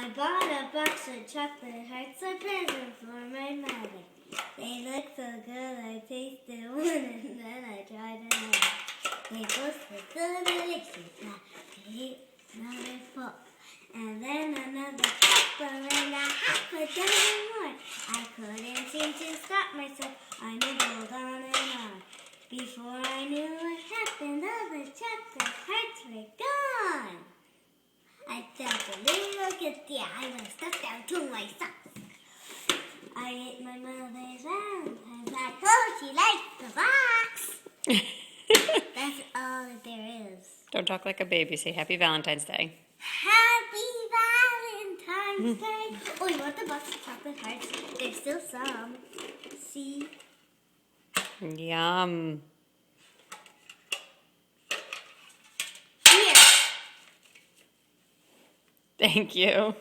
I bought a box of chocolate hearts, a present for my mother. They look so good, I tasted one and then I tried another. They both were so delicious, I ate another full. And then another couple and a half a dozen more. I couldn't seem to stop myself, I nibbled on and on. Before I knew what happened, all the chocolate hearts were gone. I felt a little guilty. I was stuck down to my socks. I ate my mother's Valentine's. I hope she likes the box. That's all that there is. Don't talk like a baby. Say Happy Valentine's Day. Happy Valentine's Day. Oh, you want the box of chocolate hearts? There's still some. See? Yum. Here. Thank you.